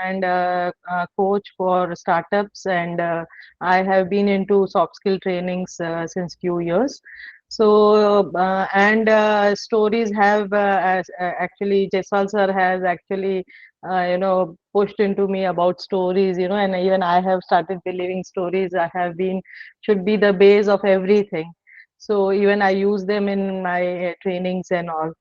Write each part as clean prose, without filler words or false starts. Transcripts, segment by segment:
and a coach for startups, and I have been into soft skill trainings since few years. So and stories have actually Jaiswal sir has actually pushed into me about stories, and even I have started believing stories I have been should be the base of everything. So even I use them in my trainings and all.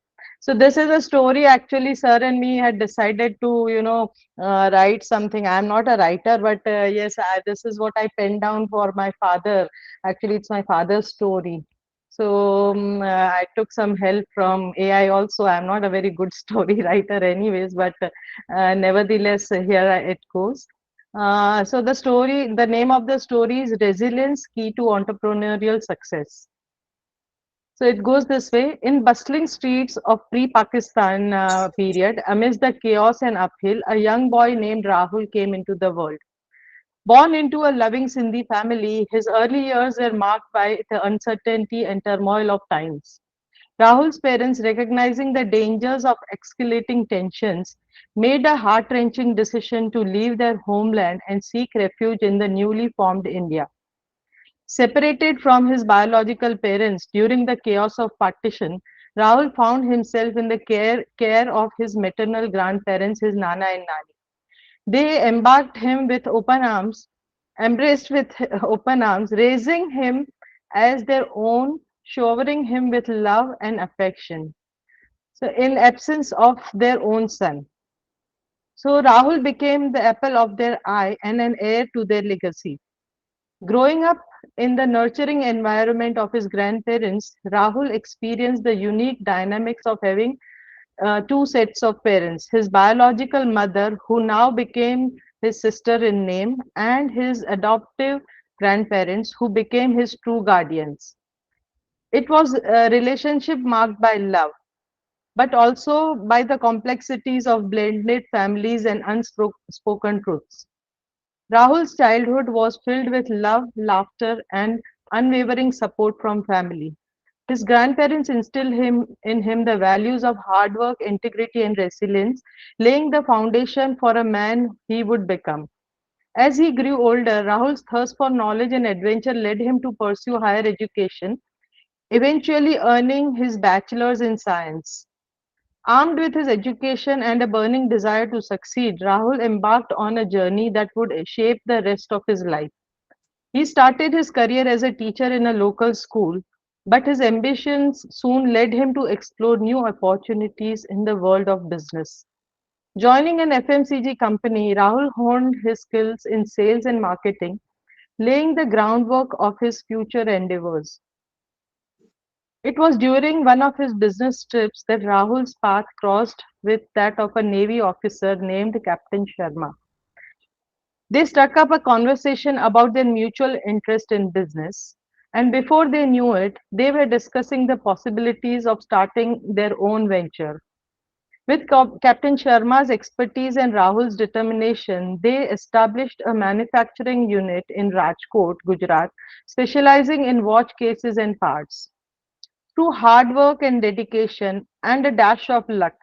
So this is a story actually sir and me had decided to, write something. I'm not a writer, but yes, this is what I penned down for my father. Actually, it's my father's story. So I took some help from AI also. I'm not a very good story writer, anyways, but nevertheless, here it goes. So the name of the story is Resilience Key to Entrepreneurial Success. So it goes this way. In bustling streets of pre-Pakistan period, amidst the chaos and uphill, a young boy named Rahul came into the world. Born into a loving Sindhi family, his early years were marked by the uncertainty and turmoil of times. Rahul's parents, recognizing the dangers of escalating tensions, made a heart-wrenching decision to leave their homeland and seek refuge in the newly formed India. Separated from his biological parents during the chaos of partition, Rahul found himself in the care of his maternal grandparents, his Nana and Nani. They embarked him with open arms, embraced with open arms, raising him as their own, showering him with love and affection. So, in absence of their own son. So, Rahul became the apple of their eye and an heir to their legacy. Growing up in the nurturing environment of his grandparents, Rahul experienced the unique dynamics of having two sets of parents, his biological mother, who now became his sister in name, and his adoptive grandparents, who became his true guardians. It was a relationship marked by love, but also by the complexities of blended families and unspoken truths. Rahul's childhood was filled with love, laughter, and unwavering support from family. His grandparents instilled in him the values of hard work, integrity, and resilience, laying the foundation for a man he would become. As he grew older, Rahul's thirst for knowledge and adventure led him to pursue higher education, eventually earning his bachelor's in science. Armed with his education and a burning desire to succeed, Rahul embarked on a journey that would shape the rest of his life. He started his career as a teacher in a local school, but his ambitions soon led him to explore new opportunities in the world of business. Joining an FMCG company, Rahul honed his skills in sales and marketing, laying the groundwork of his future endeavors. It was during one of his business trips that Rahul's path crossed with that of a Navy officer named Captain Sharma. They struck up a conversation about their mutual interest in business, and before they knew it, they were discussing the possibilities of starting their own venture. With Captain Sharma's expertise and Rahul's determination, they established a manufacturing unit in Rajkot, Gujarat, specializing in watch cases and parts. Through hard work and dedication and a dash of luck,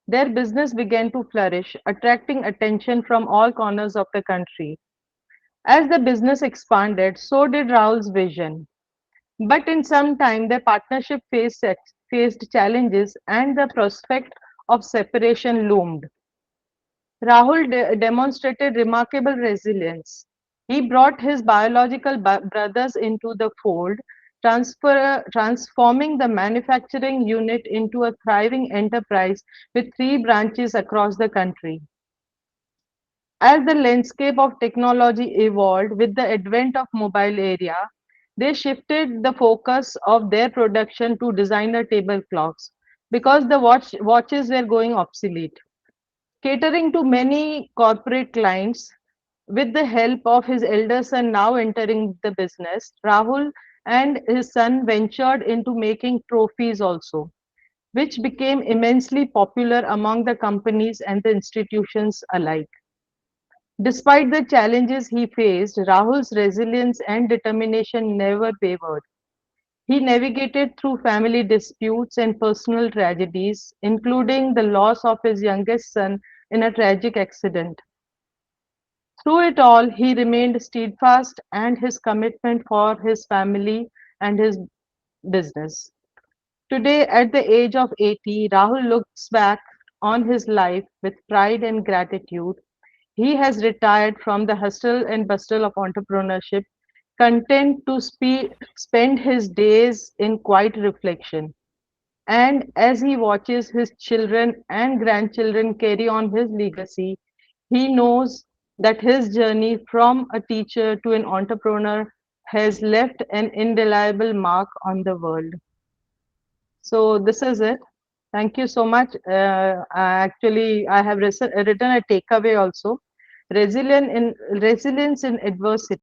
their business began to flourish, attracting attention from all corners of the country. As the business expanded, so did Rahul's vision. But in some time, their partnership faced challenges and the prospect of separation loomed. Rahul demonstrated remarkable resilience. He brought his biological brothers into the fold, transforming the manufacturing unit into a thriving enterprise with three branches across the country. As the landscape of technology evolved with the advent of mobile area, they shifted the focus of their production to designer table clocks because the watches were going obsolete. Catering to many corporate clients, with the help of his elder son now entering the business, Rahul and his son ventured into making trophies also, which became immensely popular among the companies and the institutions alike. Despite the challenges he faced, Rahul's resilience and determination never wavered. He navigated through family disputes and personal tragedies, including the loss of his youngest son in a tragic accident. Through it all, he remained steadfast and his commitment for his family and his business. Today, at the age of 80, Rahul looks back on his life with pride and gratitude. He has retired from the hustle and bustle of entrepreneurship, content to spend his days in quiet reflection. And as he watches his children and grandchildren carry on his legacy, he knows that his journey from a teacher to an entrepreneur has left an indelible mark on the world. So this is it. Thank you so much. Actually, I have written a takeaway also. Resilience in adversity